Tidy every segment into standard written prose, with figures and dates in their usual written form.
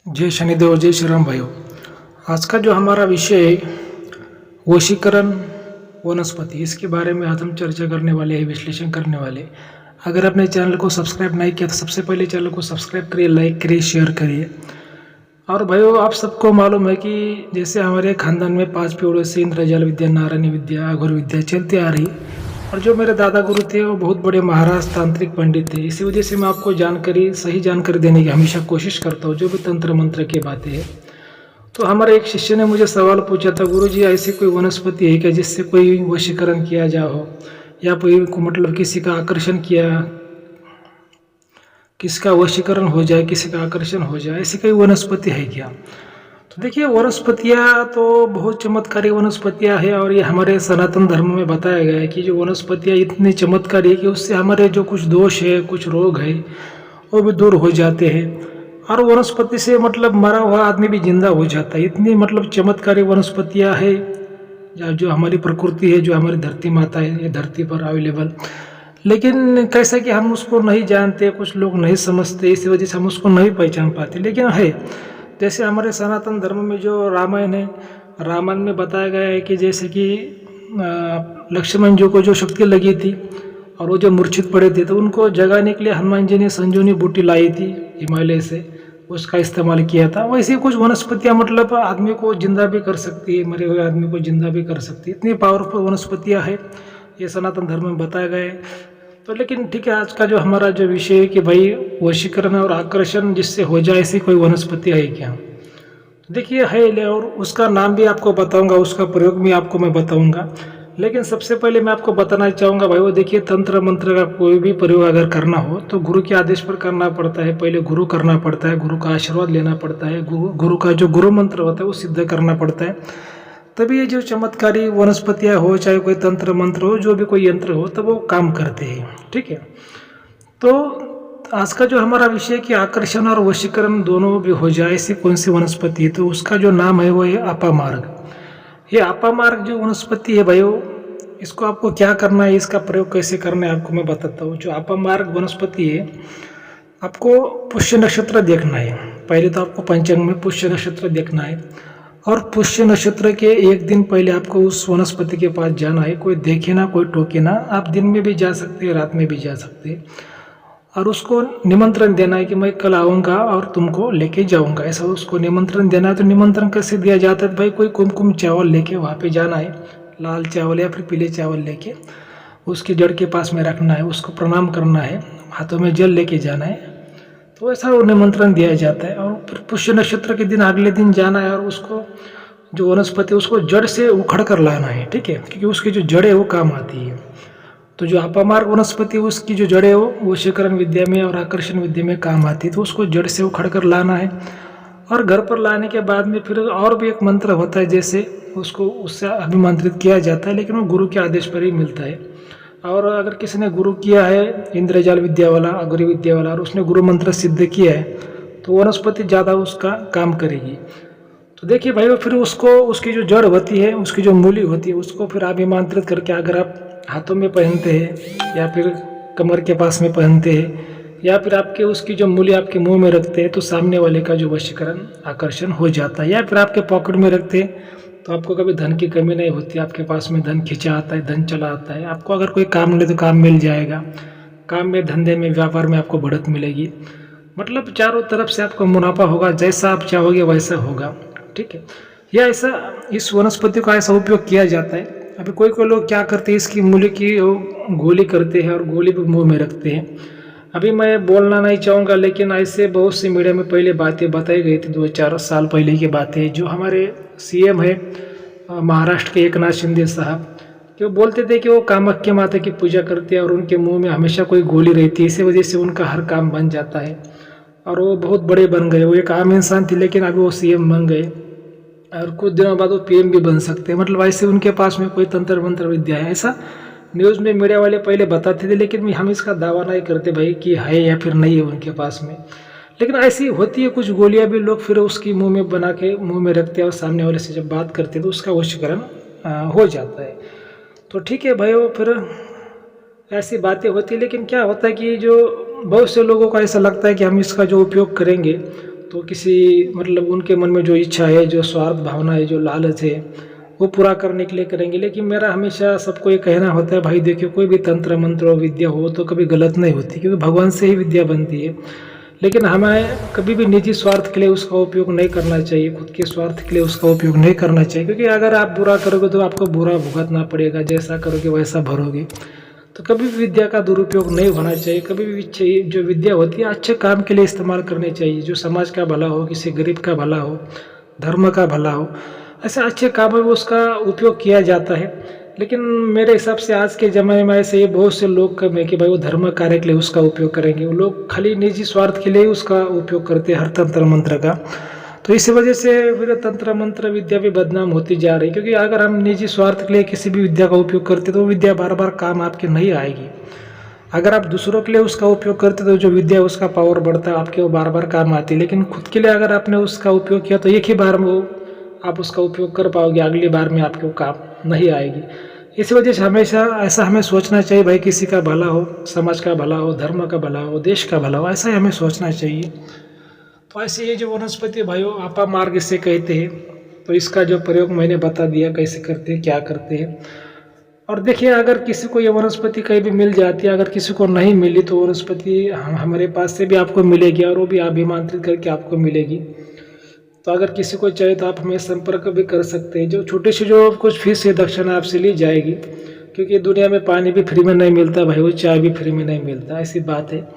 जय शनिदेव, जय श्री राम भाइयों। आज का जो हमारा विषय है वशीकरण वनस्पति, इसके बारे में आज हम चर्चा करने वाले हैं, विश्लेषण करने वाले हैं। अगर आपने चैनल को सब्सक्राइब नहीं किया तो सबसे पहले चैनल को सब्सक्राइब करिए, लाइक करिए, शेयर करिए। और भाइयों, आप सबको मालूम है कि जैसे हमारे खानदान में 5 पीढ़ियों से इंद्रजाल विद्या, नारायणी विद्या, अघोर विद्या चलती आ रही। और जो मेरे दादा गुरु थे वो बहुत बड़े महाराज तांत्रिक पंडित थे। इसी वजह से मैं आपको सही जानकारी देने की हमेशा कोशिश करता हूँ, जो भी तंत्र मंत्र की बातें हैं। तो हमारे एक शिष्य ने मुझे सवाल पूछा था, गुरु जी ऐसी कोई वनस्पति है क्या जिससे कोई वशीकरण किया जा हो, या कोई को मतलब किसी का आकर्षण किया, किसका वशीकरण हो जाए, किसी का आकर्षण हो जाए, ऐसी कोई वनस्पति है क्या? तो देखिए, वनस्पतियाँ तो बहुत चमत्कारी वनस्पतियाँ हैं। और ये हमारे सनातन धर्म में बताया गया है कि जो वनस्पतियाँ इतनी चमत्कारी है कि उससे हमारे जो कुछ दोष है, कुछ रोग है, वो भी दूर हो जाते हैं। और वनस्पति से मतलब मरा हुआ आदमी भी जिंदा हो जाता है। इतनी मतलब चमत्कारी वनस्पतियाँ है जो हमारी प्रकृति है, जो हमारी धरती माता है, ये धरती पर अवेलेबल। लेकिन कैसा कि हम उसको नहीं जानते, कुछ लोग नहीं समझते, इसी वजह से हम उसको नहीं पहचान पाते। लेकिन है, जैसे हमारे सनातन धर्म में जो रामायण है, रामायण में बताया गया है कि जैसे कि लक्ष्मण जी को जो शक्ति लगी थी और वो जो मूर्छित पड़े थे, तो उनको जगाने के लिए हनुमान जी ने संजीवनी बूटी लाई थी हिमालय से, उसका इस्तेमाल किया था। वैसे कुछ वनस्पतियाँ मतलब आदमी को जिंदा भी कर सकती है, मरे हुए आदमी को जिंदा भी कर सकती है। इतनी पावरफुल वनस्पतियाँ है, ये सनातन धर्म में बताया गया है। तो लेकिन ठीक है, आज का जो हमारा जो विषय है कि भाई वशीकरण और आकर्षण जिससे हो जाए ऐसी कोई वनस्पति है क्या? तो देखिए है, और उसका नाम भी आपको बताऊंगा, उसका प्रयोग भी आपको मैं बताऊंगा। लेकिन सबसे पहले मैं आपको बताना चाहूँगा भाई, वो देखिए, तंत्र मंत्र का कोई भी प्रयोग अगर करना हो तो गुरु के आदेश पर करना पड़ता है। पहले गुरु करना पड़ता है, गुरु का आशीर्वाद लेना पड़ता है, गुरु का जो गुरु मंत्र होता है वो सिद्ध करना पड़ता है। तभी ये जो चमत्कारी वनस्पतियाँ हो, चाहे कोई तंत्र मंत्र हो, जो भी कोई यंत्र हो, तब वो काम करते हैं। ठीक है, तो आज का जो हमारा विषय है कि आकर्षण और वशीकरण दोनों भी हो जाए ऐसी कौन सी वनस्पति है, तो उसका जो नाम है वो है अपामार्ग। ये अपामार्ग जो वनस्पति है भाइयों, इसको आपको क्या करना है, इसका प्रयोग कैसे करना है, आपको मैं बताता हूँ। जो अपामार्ग वनस्पति है, आपको पुष्य नक्षत्र देखना है। पहले तो आपको पंचांग में पुष्य नक्षत्र देखना है, और पुष्य नक्षत्र के एक दिन पहले आपको उस वनस्पति के पास जाना है। कोई देखे ना, कोई टोके ना, आप दिन में भी जा सकते हैं, रात में भी जा सकते हैं। और उसको निमंत्रण देना है कि मैं कल आऊँगा और तुमको लेके जाऊँगा, ऐसा उसको निमंत्रण देना है। तो निमंत्रण कैसे दिया जाता है? भाई कोई कुमकुम चावल लेके वहाँ पे जाना है, लाल चावल या फिर पीले चावल लेके उसकी जड़ के पास में रखना है, उसको प्रणाम करना है, हाथों में जल लेके जाना है। तो ऐसा वो निमंत्रण दिया जाता है। और फिर पुष्य नक्षत्र के दिन अगले दिन जाना है और उसको जो वनस्पति उसको जड़ से उखड़ कर लाना है। ठीक है, क्योंकि उसकी जो जड़ है वो काम आती है। तो जो अपामार्ग वनस्पति उसकी जो जड़ें हो वो वशीकरण विद्या में और आकर्षण विद्या में काम आती है। तो उसको जड़ से उखड़ कर लाना है। और घर पर लाने के बाद में फिर और भी एक मंत्र होता है, जैसे उसको उससे अभिमंत्रित किया जाता है, लेकिन वो गुरु के आदेश पर ही मिलता है। और अगर किसी ने गुरु किया है, इंद्रजाल विद्या वाला, अघोरी विद्या वाला, और उसने गुरु मंत्र सिद्ध किया है, तो वनस्पति ज़्यादा उसका काम करेगी। तो देखिए भाई, फिर उसको उसकी जो जड़ होती है, उसकी जो मूली होती है, उसको फिर अभिमंत्रित करके अगर आप हाथों में पहनते हैं या फिर कमर के पास में पहनते हैं, या फिर आपके उसकी जो मूली आपके मुंह में रखते हैं, तो सामने वाले का जो वशीकरण आकर्षण हो जाता है। या फिर आपके पॉकेट में रखते हैं तो आपको कभी धन की कमी नहीं होती, आपके पास में धन खिंचा आता है, धन चला आता है। आपको अगर कोई काम मिले तो काम मिल जाएगा, काम में, धंधे में, व्यापार में आपको बढ़त मिलेगी। मतलब चारों तरफ से आपको मुनाफा होगा, जैसा आप चाहोगे वैसा होगा। ठीक है, या ऐसा इस वनस्पति का ऐसा उपयोग किया जाता है। अभी कोई कोई लोग क्या करते हैं, इसकी मूली की गोली करते हैं और गोली भी मुंह में रखते हैं। अभी मैं बोलना नहीं चाहूँगा, लेकिन ऐसे बहुत सी मीडिया में पहले बातें बताई गई थी, 2-4 साल पहले की बातें। जो हमारे सीएम है महाराष्ट्र के एकनाथ शिंदे साहब, कि वो बोलते थे कि वो कामाख्या माता की पूजा करते हैं और उनके मुंह में हमेशा कोई गोली रहती है, इसी वजह से उनका हर काम बन जाता है। और वो बहुत बड़े बन गए। वो एक आम इंसान थे, लेकिन अभी वो सीएम बन गए, और कुछ दिनों बाद वो पीएम भी बन सकते हैं। मतलब ऐसे उनके पास में कोई तंत्र मंत्र विद्या है, ऐसा न्यूज़ में मीडिया वाले पहले बताते थे। लेकिन हम इसका दावा नहीं करते भाई कि है या फिर नहीं है उनके पास में। लेकिन ऐसी होती है कुछ गोलियां भी, लोग फिर उसकी मुंह में बना के मुंह में रखते हैं और सामने वाले से जब बात करते हैं तो उसका वशीकरण हो जाता है। तो ठीक है भाई, वो फिर ऐसी बातें होती है। लेकिन क्या होता है कि जो बहुत से लोगों को ऐसा लगता है कि हम इसका जो उपयोग करेंगे तो किसी मतलब उनके मन में जो इच्छा है, जो स्वार्थ भावना है, जो लालच है, वो पूरा करने के लिए करेंगे। लेकिन मेरा हमेशा सबको ये कहना होता है, भाई देखिए कोई भी तंत्र मंत्र और विद्या हो तो कभी गलत नहीं होती, क्योंकि भगवान से ही विद्या बनती है। लेकिन हमें कभी भी निजी स्वार्थ के लिए उसका उपयोग नहीं करना चाहिए, खुद के स्वार्थ के लिए उसका उपयोग नहीं करना चाहिए, क्योंकि अगर आप बुरा करोगे तो आपको बुरा भुगतना पड़ेगा, जैसा करोगे वैसा भरोगे। तो कभी भी विद्या का दुरुपयोग नहीं होना चाहिए। कभी भी चाहिए जो विद्या होती है अच्छे काम के लिए इस्तेमाल करनी चाहिए, जो समाज का भला हो, किसी गरीब का भला हो, धर्म का भला हो, ऐसे अच्छे कामों में उसका उपयोग किया जाता है। लेकिन मेरे हिसाब से आज के ज़माने में ऐसे ये बहुत से लोग कम है कि भाई वो धर्म कार्य के लिए उसका उपयोग करेंगे। वो लोग खाली निजी स्वार्थ के लिए ही उसका उपयोग करते हैं हर तंत्र मंत्र का। तो इसी वजह से फिर तंत्र मंत्र विद्या भी बदनाम होती जा रही, क्योंकि अगर हम निजी स्वार्थ के लिए किसी भी विद्या का उपयोग करते तो वो विद्या बार बार काम आपके नहीं आएगी। अगर आप दूसरों के लिए उसका उपयोग करते तो जो विद्या उसका पावर बढ़ता है, आपके वो बार बार काम आती है। लेकिन खुद के लिए अगर आपने उसका उपयोग किया तो एक ही बार में वो आप उसका उपयोग कर पाओगे, अगली बार में आपके वो काम नहीं आएगी। इस वजह से हमेशा ऐसा हमें सोचना चाहिए, भाई किसी का भला हो, समाज का भला हो, धर्म का भला हो, देश का भला हो, ऐसा ही हमें सोचना चाहिए। तो ऐसे ये जो वनस्पति भाइयों आपा मार्ग इसे कहते हैं, तो इसका जो प्रयोग मैंने बता दिया कैसे करते हैं, क्या करते हैं। और देखिए अगर किसी को ये वनस्पति कहीं भी मिल जाती है, अगर किसी को नहीं मिली तो वनस्पति हमारे पास से भी आपको मिलेगी और वो भी आप आमंत्रित करके आपको मिलेगी। तो अगर किसी को चाहिए तो आप हमें संपर्क भी कर सकते हैं। जो छोटी सी जो कुछ फीस है दक्षिणा आपसे ली जाएगी, क्योंकि दुनिया में पानी भी फ्री में नहीं मिलता भाई, वो चाय भी फ्री में नहीं मिलता, ऐसी बात है।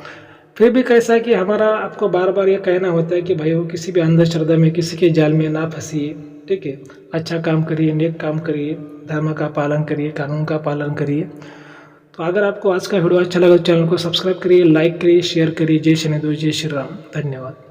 फिर भी कैसा है कि हमारा आपको बार बार ये कहना होता है कि भाई वो किसी भी अंधश्रद्धा में, किसी के जाल में ना फंसिए, ठीक है। अच्छा काम करिए, नेक काम करिए, धर्म का पालन करिए, कानून का पालन करिए। तो अगर आपको आज का वीडियो अच्छा लगा तो चैनल को सब्सक्राइब करिए, लाइक करिए, शेयर करिए। जय शनि देव, जय श्री राम, धन्यवाद।